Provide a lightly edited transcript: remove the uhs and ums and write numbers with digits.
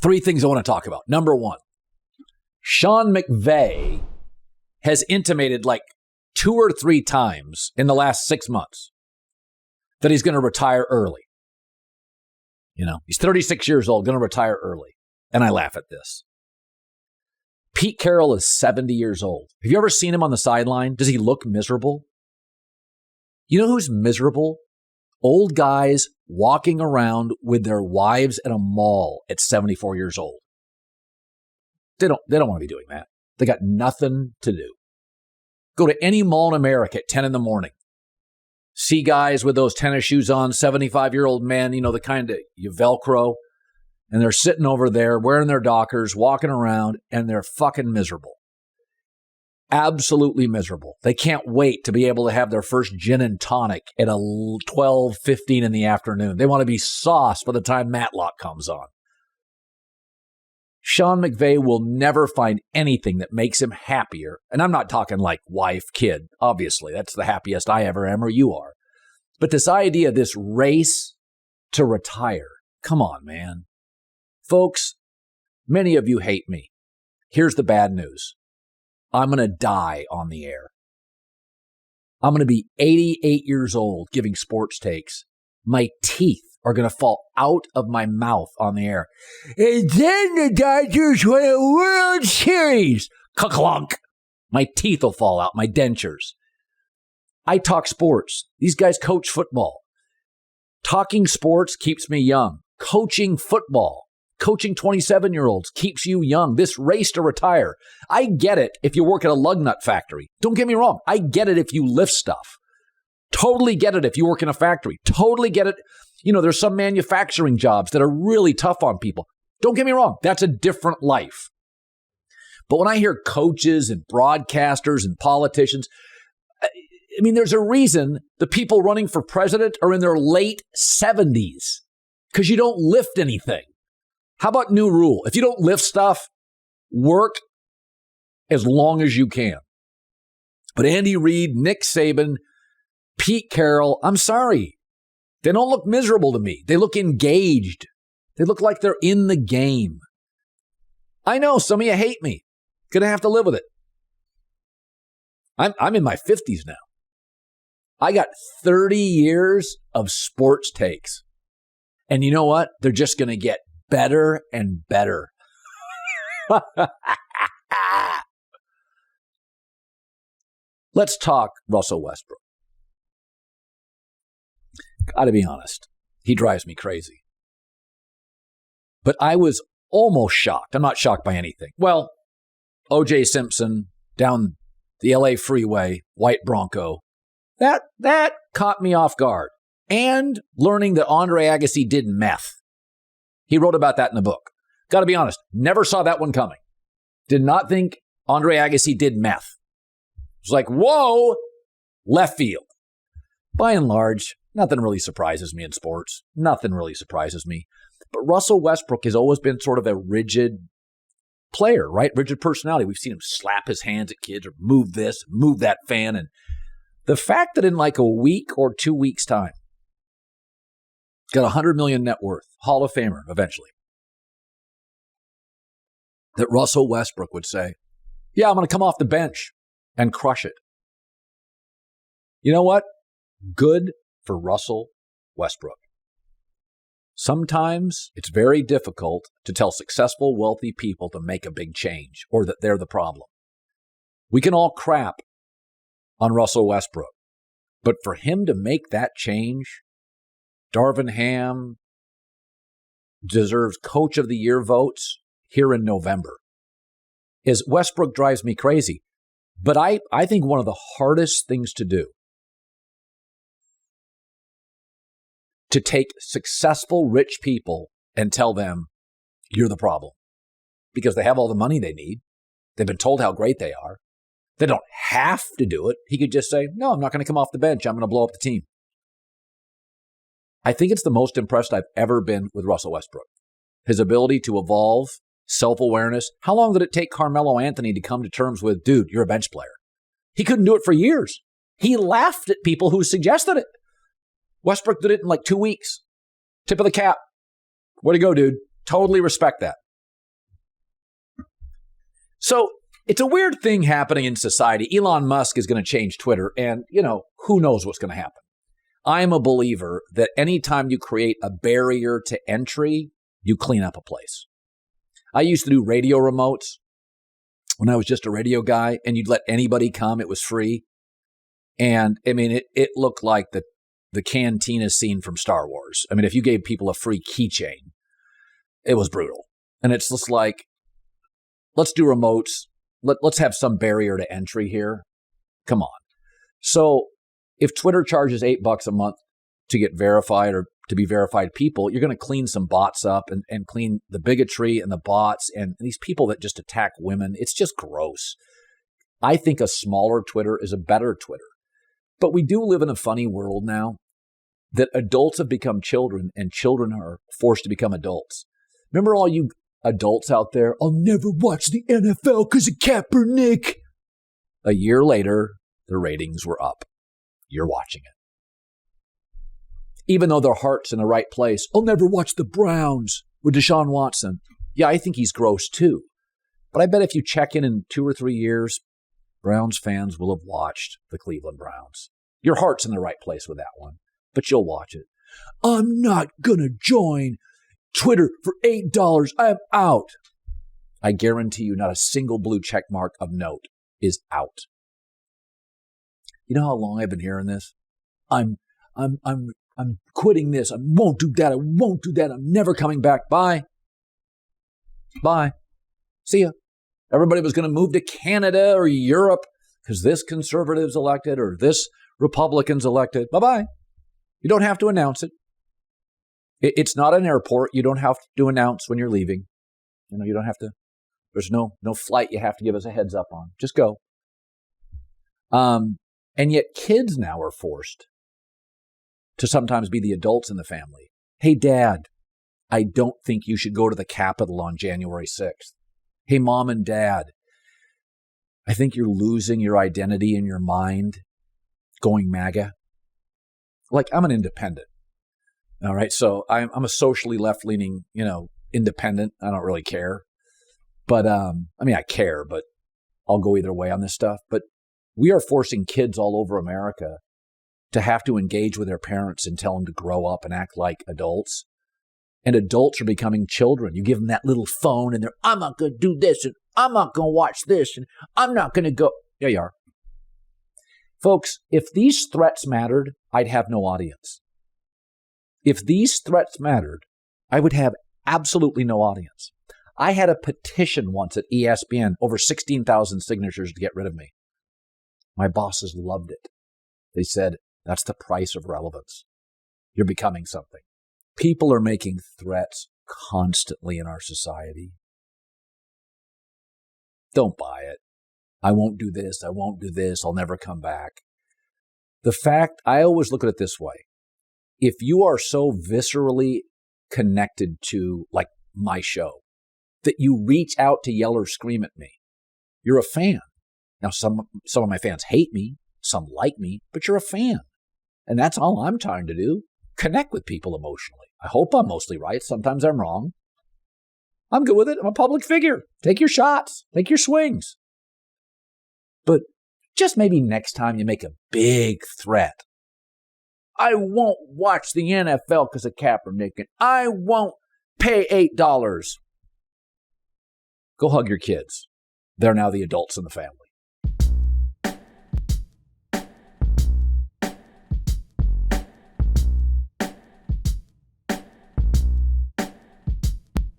Three things I want to talk about. Number one, Sean McVay has intimated like 2 or 3 times in the last 6 months that he's going to retire early. You know, he's 36 years old, going to retire early. And I laugh at this. Pete Carroll is 70 years old. Have you ever seen him on the sideline? Does he look miserable? You know who's miserable? Old guys walking around with their wives at a mall at 74 years old. They don't want to be doing that. They got nothing to do. Go to any mall in America at 10 in the morning. See guys with those tennis shoes on, 75-year-old men, you know, the kind that you Velcro, and they're sitting over there wearing their Dockers, walking around, and they're fucking miserable. Absolutely miserable. They can't wait to be able to have their first gin and tonic at 12:15 in the afternoon. They want to be sauced by the time Matlock comes on. Sean McVay will never find anything that makes him happier. And I'm not talking like wife, kid. Obviously, that's the happiest I ever am or you are. But this idea, this race to retire. Come on, man. Folks, many of you hate me. Here's the bad news. I'm going to die on the air. I'm going to be 88 years old giving sports takes. My teeth are going to fall out of my mouth on the air. And then the Dodgers win a World Series. Clunk. My teeth will fall out, my dentures. I talk sports. These guys coach football. Talking sports keeps me young. Coaching football, coaching 27-year-olds keeps you young. This race to retire. I get it if you work at a lug nut factory. Don't get me wrong. I get it if you lift stuff. Totally get it if you work in a factory. Totally get it. You know, there's some manufacturing jobs that are really tough on people. Don't get me wrong. That's a different life. But when I hear coaches and broadcasters and politicians, I mean, there's a reason the people running for president are in their late 70s because you don't lift anything. How about new rule? If you don't lift stuff, work as long as you can. But Andy Reid, Nick Saban, Pete Carroll, I'm sorry. They don't look miserable to me. They look engaged. They look like they're in the game. I know some of you hate me. Gonna have to live with it. I'm in my 50s now. I got 30 years of sports takes. And you know what? They're just going to get better and better. Let's talk Russell Westbrook. Gotta be honest. He drives me crazy. But I was almost shocked. I'm not shocked by anything. Well, O.J. Simpson down the L.A. freeway, white Bronco. That caught me off guard. And learning that Andre Agassi did meth. He wrote about that in the book. Got to be honest, never saw that one coming. Did not think Andre Agassi did meth. It was like, whoa, left field. By and large, nothing really surprises me in sports. Nothing really surprises me. But Russell Westbrook has always been sort of a rigid player, right? Rigid personality. We've seen him slap his hands at kids or move this, move that fan. And the fact that in like a week or 2 weeks' time, he's got $100 million net worth, Hall of Famer eventually, that Russell Westbrook would say, yeah, I'm going to come off the bench and crush it. You know what? Good for Russell Westbrook. Sometimes it's very difficult to tell successful, wealthy people to make a big change or that they're the problem. We can all crap on Russell Westbrook, but for him to make that change, Darvin Ham deserves Coach of the Year votes here in November. As Westbrook drives me crazy, but I think one of the hardest things to do to take successful rich people and tell them you're the problem because they have all the money they need. They've been told how great they are. They don't have to do it. He could just say, no, I'm not going to come off the bench. I'm going to blow up the team. I think it's the most impressed I've ever been with Russell Westbrook. His ability to evolve, self-awareness. How long did it take Carmelo Anthony to come to terms with, dude, you're a bench player? He couldn't do it for years. He laughed at people who suggested it. Westbrook did it in like 2 weeks. Tip of the cap. Way to go, dude. Totally respect that. So it's a weird thing happening in society. Elon Musk is going to change Twitter, and, who knows what's going to happen. I'm a believer that anytime you create a barrier to entry, you clean up a place. I used to do radio remotes when I was just a radio guy, and you'd let anybody come. It was free. And, it looked like the cantina scene from Star Wars. If you gave people a free keychain, it was brutal. And it's just like, let's do remotes. Let's have some barrier to entry here. Come on. So if Twitter charges $8 a month to get verified or to be verified people, you're going to clean some bots up and clean the bigotry and the bots and these people that just attack women. It's just gross. I think a smaller Twitter is a better Twitter. But we do live in a funny world now that adults have become children and children are forced to become adults. Remember all you adults out there, I'll never watch the NFL because of Kaepernick. A year later, the ratings were up. You're watching it. Even though their heart's in the right place, I'll never watch the Browns with Deshaun Watson. Yeah, I think he's gross too. But I bet if you check in 2 or 3 years, Browns fans will have watched the Cleveland Browns. Your heart's in the right place with that one, but you'll watch it. I'm not going to join Twitter for $8. I'm out. I guarantee you not a single blue check mark of note is out. You know how long I've been hearing this? I'm quitting this. I won't do that. I won't do that. I'm never coming back. Bye. Bye. See ya. Everybody was going to move to Canada or Europe because this conservative's elected or this Republican's elected. Bye-bye. You don't have to announce it. It's not an airport. You don't have to announce when you're leaving. You don't have to. There's no flight you have to give us a heads up on. Just go. And yet kids now are forced to sometimes be the adults in the family. Hey, Dad, I don't think you should go to the Capitol on January 6th. Hey, Mom and Dad, I think you're losing your identity in your mind going MAGA. Like, I'm an independent. All right. So I'm a socially left-leaning, independent. I don't really care. But, I care, but I'll go either way on this stuff. But we are forcing kids all over America to have to engage with their parents and tell them to grow up and act like adults. And adults are becoming children. You give them that little phone and I'm not going to do this and I'm not going to watch this and I'm not going to go. Yeah, you are. Folks, if these threats mattered, I'd have no audience. If these threats mattered, I would have absolutely no audience. I had a petition once at ESPN, over 16,000 signatures to get rid of me. My bosses loved it. They said, that's the price of relevance. You're becoming something. People are making threats constantly in our society. Don't buy it. I won't do this. I won't do this. I'll never come back. The fact, I always look at it this way. If you are so viscerally connected to, like, my show, that you reach out to yell or scream at me, you're a fan. Now, some of my fans hate me, some like me, but you're a fan. And that's all I'm trying to do, connect with people emotionally. I hope I'm mostly right. Sometimes I'm wrong. I'm good with it. I'm a public figure. Take your shots. Take your swings. But just maybe next time you make a big threat. I won't watch the NFL because of Kaepernick, and I won't pay $8. Go hug your kids. They're now the adults in the family.